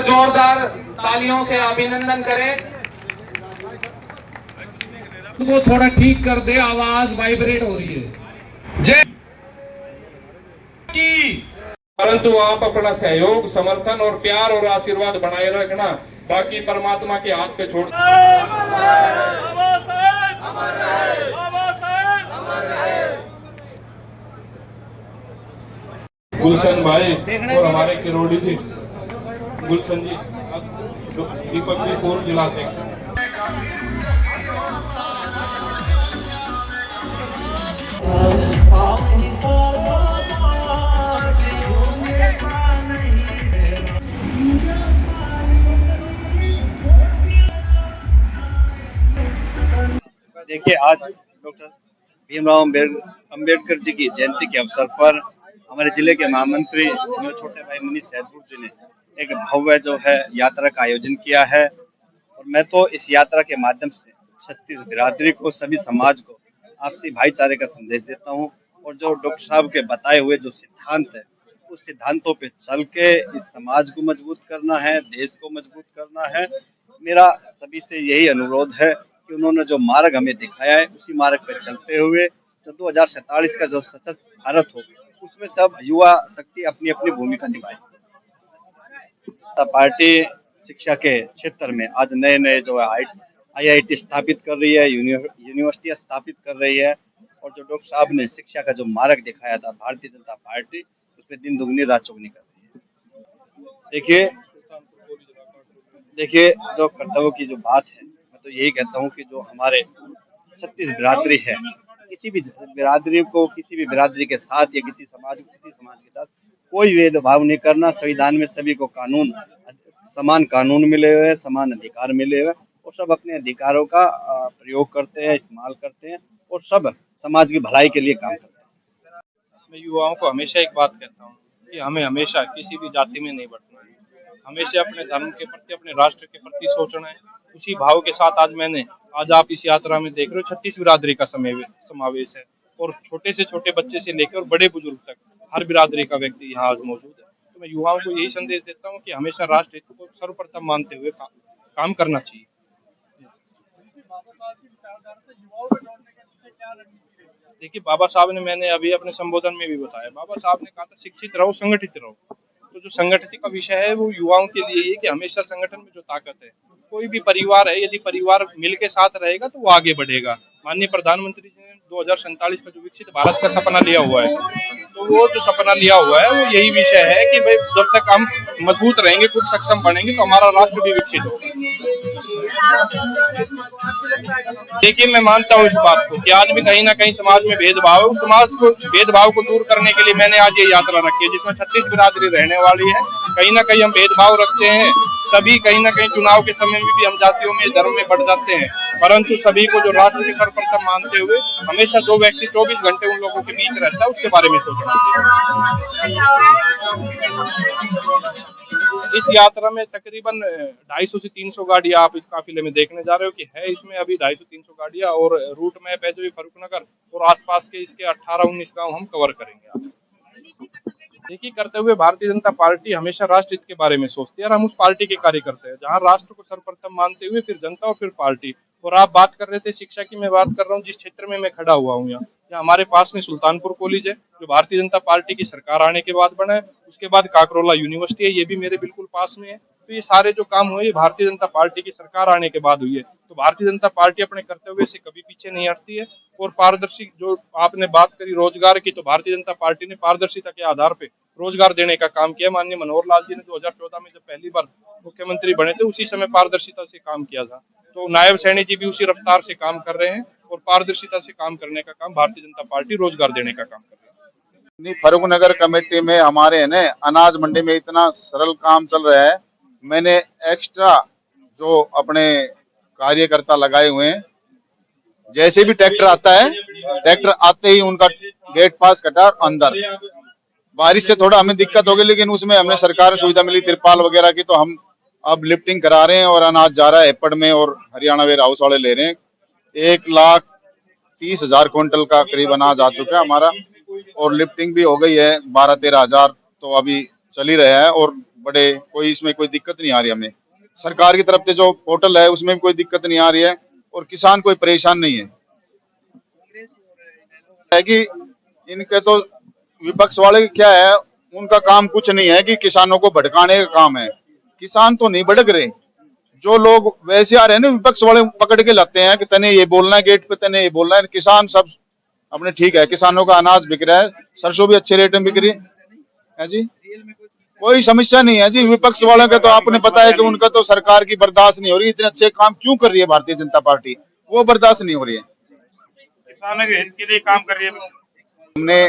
जोरदार तालियों से अभिनंदन करें। वो थोड़ा ठीक कर दे, आवाज वाइब्रेट हो रही है। जय की। परंतु आप अपना सहयोग, समर्थन और प्यार और आशीर्वाद बनाए रखना, बाकी परमात्मा के हाथ पे छोड़। गुलशन भाई और हमारे किरोड़ी जी, गुलशन जी, दीपक जी पूर्व जिलाध्यक्ष। देखिए, आज डॉक्टर भीमराव अम्बेडकर जी की जयंती के अवसर पर हमारे जिले के महामंत्री मेरे छोटे भाई मनीष हैदपुर जी ने एक भव्य जो है यात्रा का आयोजन किया है। और मैं तो इस यात्रा के माध्यम से छत्तीस बिरादरी को, सभी समाज को आपसी भाईचारे का संदेश देता हूँ। और जो डॉक्टर साहब के बताए हुए जो सिद्धांत है, उस सिद्धांतों पे चल के इस समाज को मजबूत करना है, देश को मजबूत करना है। मेरा सभी से यही अनुरोध है कि उन्होंने जो मार्ग हमें दिखाया है, उसी मार्ग पर चलते हुए जो 2047 का जो सशक्त भारत हो, उसमें सब युवा शक्ति अपनी अपनी भूमिका निभाए। पार्टी शिक्षा के क्षेत्र में आज नए नए जो है IIT स्थापित कर रही है, यूनिवर्सिटियां स्थापित कर रही है। और जो डॉक्टर साहब ने शिक्षा का जो मार्ग दिखाया था, भारतीय जनता पार्टी उसमें दिन दुगनी रात चौगुनी कर रही है। देखिए जो कर्तव्य की जो बात है, मैं तो यही कहता हूँ कि जो हमारे छत्तीस बिरादरी है, किसी भी बिरादरी को, किसी भी बिरादरी के साथ या किसी समाज के साथ कोई भेदभाव नहीं करना। संविधान में सभी को समान कानून मिले हुए हैं, समान अधिकार मिले हुए हैं, और सब अपने अधिकारों का प्रयोग करते हैं, इस्तेमाल करते हैं, और सब समाज की भलाई के लिए काम करते हैं। मैं युवाओं को हमेशा एक बात कहता हूँ कि हमें हमेशा किसी भी जाति में नहीं बंटना है, हमेशा अपने धर्म के प्रति, अपने राष्ट्र के प्रति सोचना है। उसी भाव के साथ आज आप इस यात्रा में देख रहे हो 36 बिरादरी का समावेश है, और छोटे से छोटे बच्चे से लेकर बड़े बुजुर्ग तक हर बिरादरी का व्यक्ति यहाँ आज मौजूद है। तो मैं युवाओं को यही संदेश देता हूँ कि हमेशा राष्ट्र हित को सर्वप्रथम मानते हुए काम करना चाहिए। देखिए, बाबा साहब ने, मैंने अभी अपने संबोधन में भी बताया, बाबा साहब ने कहा था शिक्षित रहो, संगठित रहो। तो जो संगठित का विषय है वो युवाओं के लिए ये कि हमेशा संगठन में जो ताकत है, कोई भी परिवार है, यदि परिवार मिल के साथ रहेगा तो वो आगे बढ़ेगा। माननीय प्रधानमंत्री जी ने 2047 का जो विकसित भारत का सपना लिया हुआ है, तो वो जो सपना लिया हुआ है वो यही विषय है कि भाई जब तक हम मजबूत रहेंगे, खुद सक्षम बनेंगे, तो हमारा राष्ट्र भी विकसित होगा। देखिए, मैं मानता हूँ इस बात को कि आज भी कहीं ना कहीं समाज में भेदभाव है। उस भेदभाव को दूर करने के लिए मैंने आज ये यात्रा रखी है, जिसमें 36 बिरादरी रहने वाली है। कहीं ना कहीं हम भेदभाव रखते हैं, सभी कहीं ना कहीं चुनाव के समय में भी हम जातियों में, धर्म में बढ़ जाते हैं, परंतु सभी को जो राष्ट्र के सर्वप्रथम मानते हुए हमेशा जो व्यक्ति 24 घंटे उन लोगों के बीच रहता है, उसके बारे में सोचना चाहिए। इस यात्रा में तकरीबन 250 से 300 गाड़ियां आप इस काफिले में देखने जा रहे हो कि है इसमें अभी 250-300 गाड़ियां, और रूट मैप है जो ये फर्रुखनगर और आसपास के इसके 18-19 गांव हम कवर करेंगे। देखिए, करते हुए भारतीय जनता पार्टी हमेशा राष्ट्र हित के बारे में सोचती है, और हम उस पार्टी के कार्यकर्ता हैं जहां राष्ट्र को सर्वप्रथम मानते हुए फिर जनता और फिर पार्टी। और आप बात कर रहे थे शिक्षा की, मैं बात कर रहा हूँ जिस क्षेत्र में मैं खड़ा हुआ हूँ, यहाँ हमारे पास में सुल्तानपुर कॉलेज है जो भारतीय जनता पार्टी की सरकार आने के बाद बना है। उसके बाद काकरोला यूनिवर्सिटी है, ये भी मेरे बिल्कुल पास में है। तो ये सारे जो काम हुए, ये भारतीय जनता पार्टी की सरकार आने के बाद हुई है। तो भारतीय जनता पार्टी अपने कर्तव्य से कभी पीछे नहीं हटती है। और पारदर्शी, जो आपने बात करी रोजगार की, तो भारतीय जनता पार्टी ने पारदर्शिता के आधार पे रोजगार देने का काम किया। माननीय मनोहर लाल जी ने 2014 में जब पहली बार मुख्यमंत्री बने थे, उसी समय पारदर्शिता से काम किया था। तो नायब सैनी जी भी उसी रफ्तार से काम कर रहे हैं, और पारदर्शिता से काम करने का काम भारतीय जनता पार्टी रोजगार देने का काम कर रही है। फर्रुखनगर कमेटी में हमारे अनाज मंडी में इतना सरल काम चल रहा है। मैंने एक्स्ट्रा जो अपने कार्यकर्ता लगाए हुए हैं, जैसे भी ट्रैक्टर आता है, ट्रैक्टर आते ही उनका गेट पास कटा अंदर। बारिश से थोड़ा हमें दिक्कत हो गई, लेकिन उसमें हमें सरकार सुविधा मिली तिरपाल वगैरह की, तो हम अब लिफ्टिंग करा रहे हैं और अनाज जा रहा है हेपड़ में, और हरियाणा वेयर हाउस वाले ले रहे हैं। 1,30,000 क्विंटल का करीब अनाज आ चुका है हमारा, और लिफ्टिंग भी हो गई है 12-13 हजार, तो अभी चल ही रहा है। और बड़े, कोई इसमें कोई दिक्कत नहीं आ रही हमें। सरकार की तरफ से जो पोर्टल है उसमें भी कोई दिक्कत नहीं आ रही है और किसान कोई परेशान नहीं है कि इनके तो विपक्ष वाले क्या है, उनका काम कुछ नहीं है कि किसानों को भड़काने का काम है। किसान तो नहीं भड़क रहे, जो लोग वैसे आ रहे हैं ना विपक्ष वाले पकड़ के लाते हैं कि तने ये बोलना है गेट पे, तने ये बोलना है। किसान सब अपने ठीक है, किसानों का अनाज बिक रहा है, सरसों भी अच्छे रेट में बिक रही है जी, कोई समस्या नहीं है जी। विपक्ष वालों का तो आपने पता है कि उनका तो सरकार की बर्दाश्त नहीं हो रही, इतने अच्छे काम क्यों कर रही है भारतीय जनता पार्टी, वो बर्दाश्त नहीं हो रही है। किसानों के हित के लिए काम कर रही है। हमने